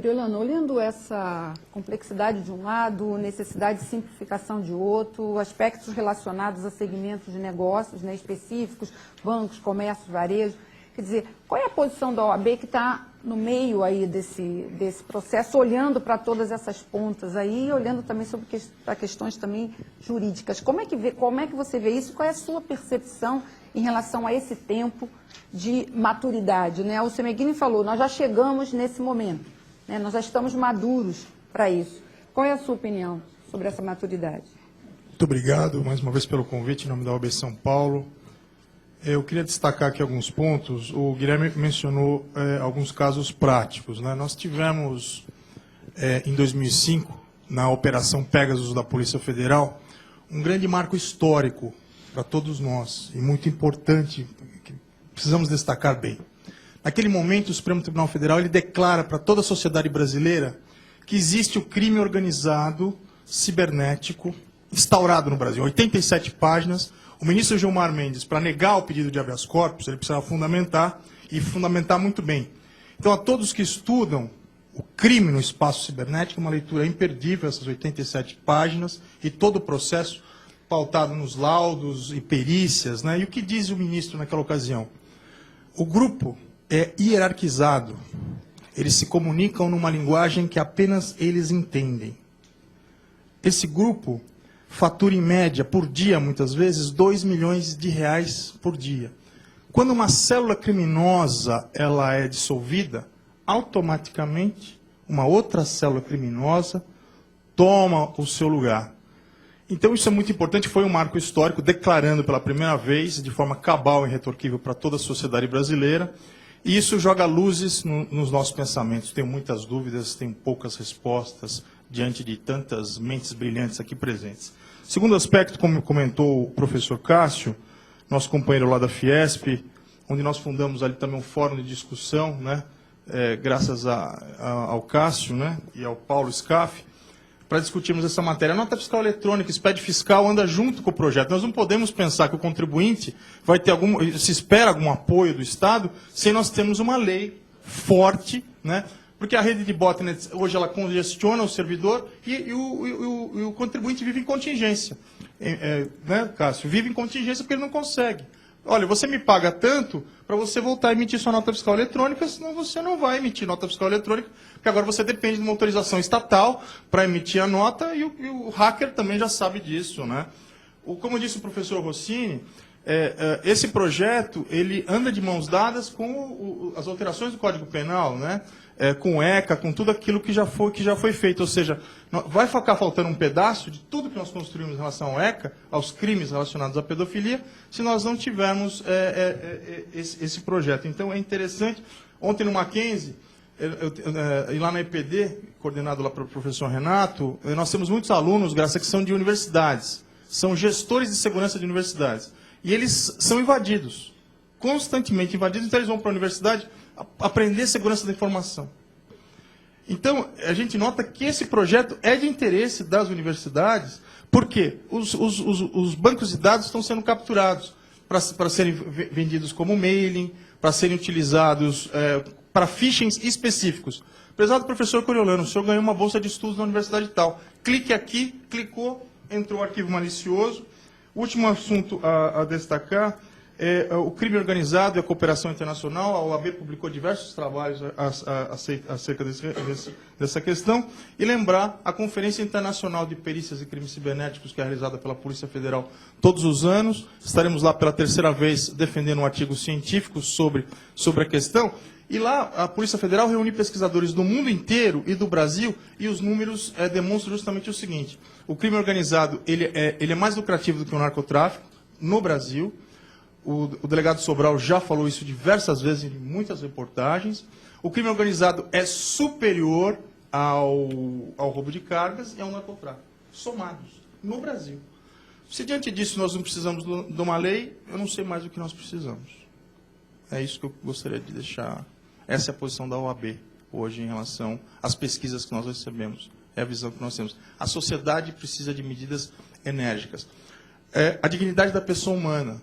Coriolano, olhando essa complexidade de um lado, necessidade de simplificação de outro, aspectos relacionados a segmentos de negócios, né, específicos, bancos, comércio, varejo, quer dizer, qual é a posição da OAB que está no meio aí desse processo, olhando para todas essas pontas aí, e olhando também para questões também jurídicas? Como é que você vê isso? Qual é a sua percepção em relação a esse tempo de maturidade, né? O Semeghini falou, nós já chegamos nesse momento, né? Nós já estamos maduros para isso. Qual é a sua opinião sobre essa maturidade? Muito obrigado, mais uma vez, pelo convite, em nome da OAB São Paulo. Eu queria destacar aqui alguns pontos. O Guilherme mencionou alguns casos práticos, né? Nós tivemos, em 2005, na Operação Pegasus da Polícia Federal, um grande marco histórico para todos nós, e muito importante, que precisamos destacar bem. Naquele momento, o Supremo Tribunal Federal ele declara para toda a sociedade brasileira que existe o crime organizado cibernético instaurado no Brasil. 87 páginas. O ministro Gilmar Mendes, para negar o pedido de habeas corpus, ele precisava fundamentar, e fundamentar muito bem. Então, a todos que estudam o crime no espaço cibernético, uma leitura imperdível, essas 87 páginas, e todo o processo pautado nos laudos e perícias, né? E o que diz o ministro naquela ocasião? O grupo é hierarquizado. Eles se comunicam numa linguagem que apenas eles entendem. Esse grupo fatura, em média, por dia, muitas vezes, R$2 milhões por dia. Quando uma célula criminosa ela é dissolvida, automaticamente, uma outra célula criminosa toma o seu lugar. Então, isso é muito importante, foi um marco histórico, declarando pela primeira vez, de forma cabal e irretorquível para toda a sociedade brasileira, e isso joga luzes nos nossos pensamentos. Tenho muitas dúvidas, tenho poucas respostas, diante de tantas mentes brilhantes aqui presentes. Segundo aspecto, como comentou o professor Cássio, nosso companheiro lá da Fiesp, onde nós fundamos ali também um fórum de discussão, né, graças ao Cássio, né, e ao Paulo Scaff, para discutirmos essa matéria. A nota fiscal eletrônica, SPED fiscal, anda junto com o projeto. Nós não podemos pensar que o contribuinte vai ter se espera algum apoio do Estado, sem nós termos uma lei forte, né? Porque a rede de botnet, hoje, ela congestiona o servidor e o contribuinte vive em contingência. Né, Cássio? Vive em contingência porque ele não consegue. Olha, você me paga tanto para você voltar a emitir sua nota fiscal eletrônica, senão você não vai emitir nota fiscal eletrônica, porque agora você depende de uma autorização estatal para emitir a nota e o hacker também já sabe disso, né? Como disse o professor Rossini, esse projeto ele anda de mãos dadas com as alterações do Código Penal, né? Com o ECA, com tudo aquilo que já foi feito. Ou seja, vai ficar faltando um pedaço de tudo que nós construímos em relação ao ECA, aos crimes relacionados à pedofilia, se nós não tivermos esse projeto. Então, é interessante. Ontem, no Mackenzie, e lá na EPD, coordenado lá pelo professor Renato, nós temos muitos alunos, graças a que são de universidades. São gestores de segurança de universidades. E eles são invadidos, constantemente invadidos, então eles vão para a universidade aprender segurança da informação. Então, a gente nota que esse projeto é de interesse das universidades, porque os bancos de dados estão sendo capturados para serem vendidos como mailing, para serem utilizados para phishings específicos. Prezado professor Coriolano, o senhor ganhou uma bolsa de estudos na universidade tal. Clique aqui, clicou, entrou o arquivo malicioso. O último assunto a destacar é o crime organizado e a cooperação internacional. A OAB publicou diversos trabalhos acerca dessa questão. E lembrar a Conferência Internacional de Perícias e Crimes Cibernéticos, que é realizada pela Polícia Federal todos os anos. Estaremos lá pela terceira vez defendendo um artigo científico sobre a questão. E lá a Polícia Federal reúne pesquisadores do mundo inteiro e do Brasil, e os números demonstram justamente o seguinte: o crime organizado ele é mais lucrativo do que o narcotráfico no Brasil. O delegado Sobral já falou isso diversas vezes em muitas reportagens. O crime organizado é superior ao roubo de cargas e ao narcotráfico, somados, no Brasil. Se diante disso nós não precisamos de uma lei, eu não sei mais o que nós precisamos. É isso que eu gostaria de deixar. Essa é a posição da OAB hoje em relação às pesquisas que nós recebemos. É a visão que nós temos. A sociedade precisa de medidas enérgicas. A dignidade da pessoa humana,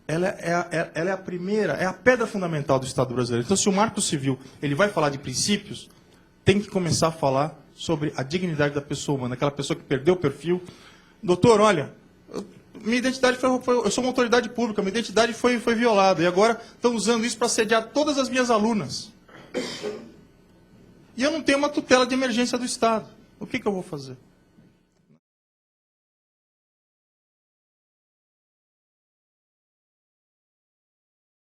ela é a primeira, é a pedra fundamental do Estado brasileiro. Então, se o Marco Civil ele vai falar de princípios, tem que começar a falar sobre a dignidade da pessoa humana, aquela pessoa que perdeu o perfil. Doutor, olha, minha identidade eu sou uma autoridade pública, minha identidade foi violada, e agora estão usando isso para assediar todas as minhas alunas. E eu não tenho uma tutela de emergência do Estado. O que eu vou fazer?